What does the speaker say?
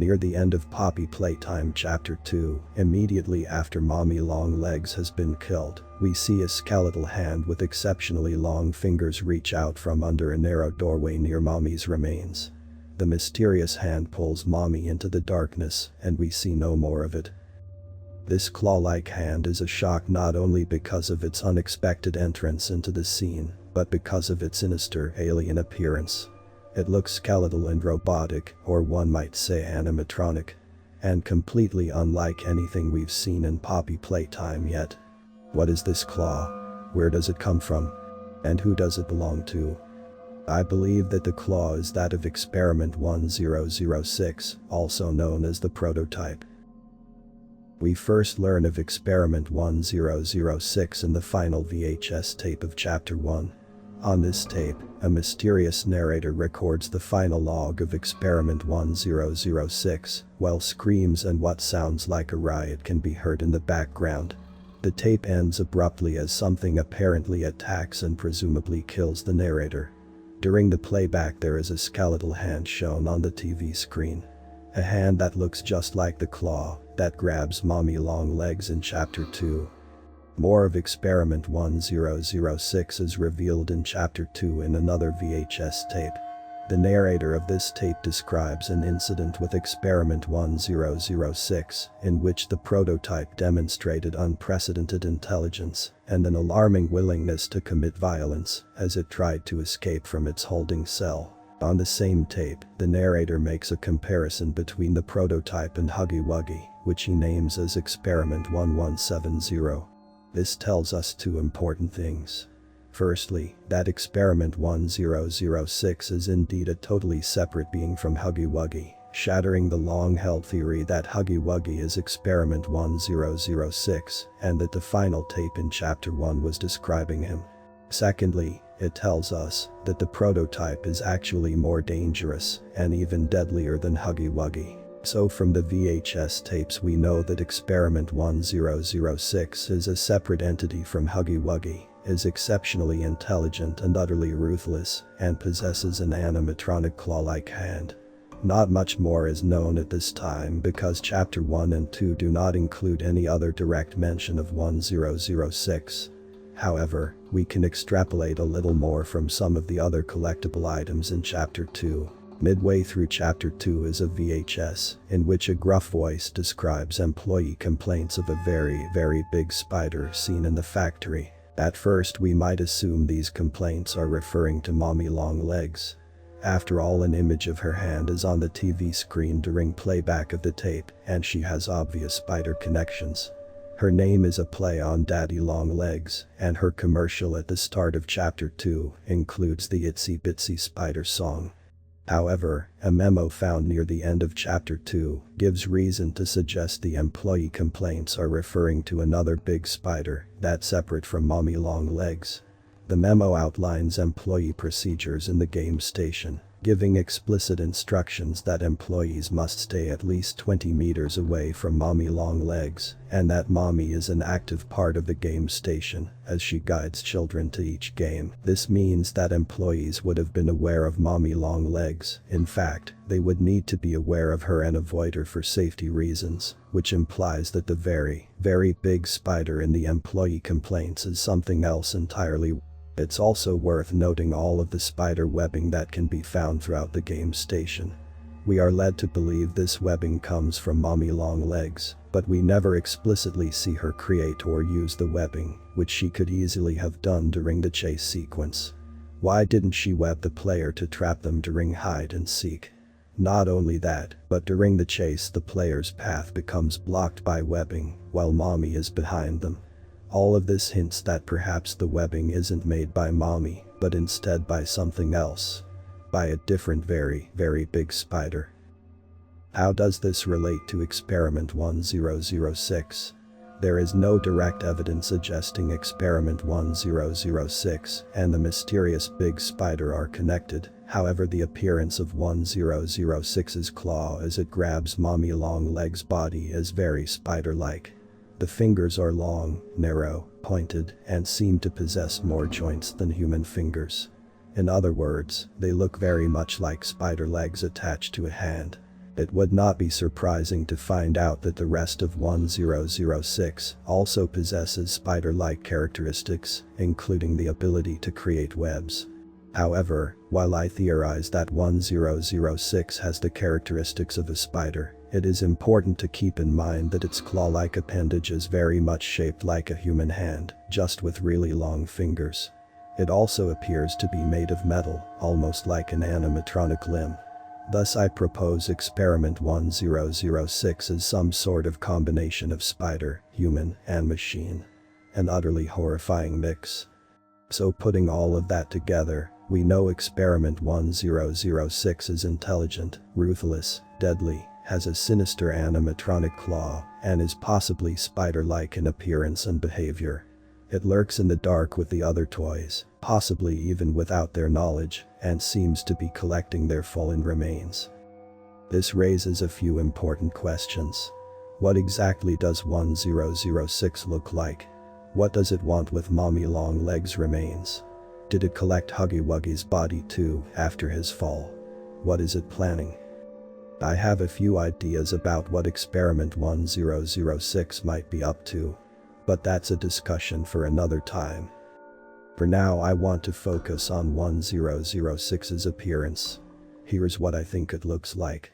Near the end of Poppy Playtime Chapter 2, immediately after Mommy Longlegs has been killed, we see a skeletal hand with exceptionally long fingers reach out from under a narrow doorway near Mommy's remains. The mysterious hand pulls Mommy into the darkness, and we see no more of it. This claw-like hand is a shock not only because of its unexpected entrance into the scene, but because of its sinister, alien appearance. It looks skeletal and robotic, or one might say animatronic, and completely unlike anything we've seen in Poppy Playtime yet. What is this claw? Where does it come from? And who does it belong to? I believe that the claw is that of Experiment 1006, also known as the prototype. We first learn of Experiment 1006 in the final VHS tape of Chapter 1. On this tape, a mysterious narrator records the final log of Experiment 1006, while screams and what sounds like a riot can be heard in the background. The tape ends abruptly as something apparently attacks and presumably kills the narrator. During the playback there is a skeletal hand shown on the TV screen. A hand that looks just like the claw that grabs Mommy Longlegs in Chapter 2. More of Experiment 1006 is revealed in Chapter 2 in another VHS tape. The narrator of this tape describes an incident with Experiment 1006 in which the prototype demonstrated unprecedented intelligence and an alarming willingness to commit violence as it tried to escape from its holding cell. On the same tape, the narrator makes a comparison between the prototype and Huggy Wuggy, which he names as Experiment 1170. This tells us two important things. Firstly, that Experiment 1006 is indeed a totally separate being from Huggy Wuggy, shattering the long-held theory that Huggy Wuggy is Experiment 1006 and that the final tape in Chapter 1 was describing him. Secondly, it tells us that the prototype is actually more dangerous and even deadlier than Huggy Wuggy. So from the VHS tapes we know that Experiment 1006 is a separate entity from Huggy Wuggy, is exceptionally intelligent and utterly ruthless, and possesses an animatronic claw-like hand. Not much more is known at this time because Chapter 1 and 2 do not include any other direct mention of 1006. However, we can extrapolate a little more from some of the other collectible items in Chapter 2. Midway through Chapter 2 is a VHS, in which a gruff voice describes employee complaints of a very big spider seen in the factory. At first we might assume these complaints are referring to Mommy Longlegs. After all, an image of her hand is on the TV screen during playback of the tape, and she has obvious spider connections. Her name is a play on Daddy Longlegs, and her commercial at the start of Chapter 2 includes the Itsy Bitsy Spider song. However, a memo found near the end of Chapter 2 gives reason to suggest the employee complaints are referring to another big spider that's separate from Mommy Longlegs. The memo outlines employee procedures in the game station, giving explicit instructions that employees must stay at least 20 meters away from Mommy Longlegs, and that Mommy is an active part of the game station as she guides children to each game. This means that employees would have been aware of Mommy Longlegs. In fact, they would need to be aware of her and avoid her for safety reasons, which implies that the very big spider in the employee complaints is something else entirely. It's also worth noting all of the spider webbing that can be found throughout the game station. We are led to believe this webbing comes from Mommy Longlegs, but we never explicitly see her create or use the webbing, which she could easily have done during the chase sequence. Why didn't she web the player to trap them during hide and seek? Not only that, but during the chase the player's path becomes blocked by webbing, while Mommy is behind them. All of this hints that perhaps the webbing isn't made by Mommy, but instead by something else. By a different very big spider. How does this relate to Experiment 1006? There is no direct evidence suggesting Experiment 1006 and the mysterious big spider are connected. However, the appearance of 1006's claw as it grabs Mommy Longlegs' body is very spider-like. The fingers are long, narrow, pointed, and seem to possess more joints than human fingers. In other words, they look very much like spider legs attached to a hand. It would not be surprising to find out that the rest of 1006 also possesses spider-like characteristics, including the ability to create webs. However, while I theorize that 1006 has the characteristics of a spider, it is important to keep in mind that its claw-like appendage is very much shaped like a human hand, just with really long fingers. It also appears to be made of metal, almost like an animatronic limb. Thus I propose experiment 1006 as some sort of combination of spider, human, and machine. An utterly horrifying mix. So putting all of that together, we know experiment 1006 is intelligent, ruthless, deadly, has a sinister animatronic claw, and is possibly spider-like in appearance and behavior. It lurks in the dark with the other toys, possibly even without their knowledge, and seems to be collecting their fallen remains. This raises a few important questions. What exactly does 1006 look like? What does it want with Mommy Longlegs' remains? Did it collect Huggy Wuggy's body too after his fall? What is it planning? I have a few ideas about what experiment 1006 might be up to. But that's a discussion for another time. For now I want to focus on 1006's appearance. Here's what I think it looks like.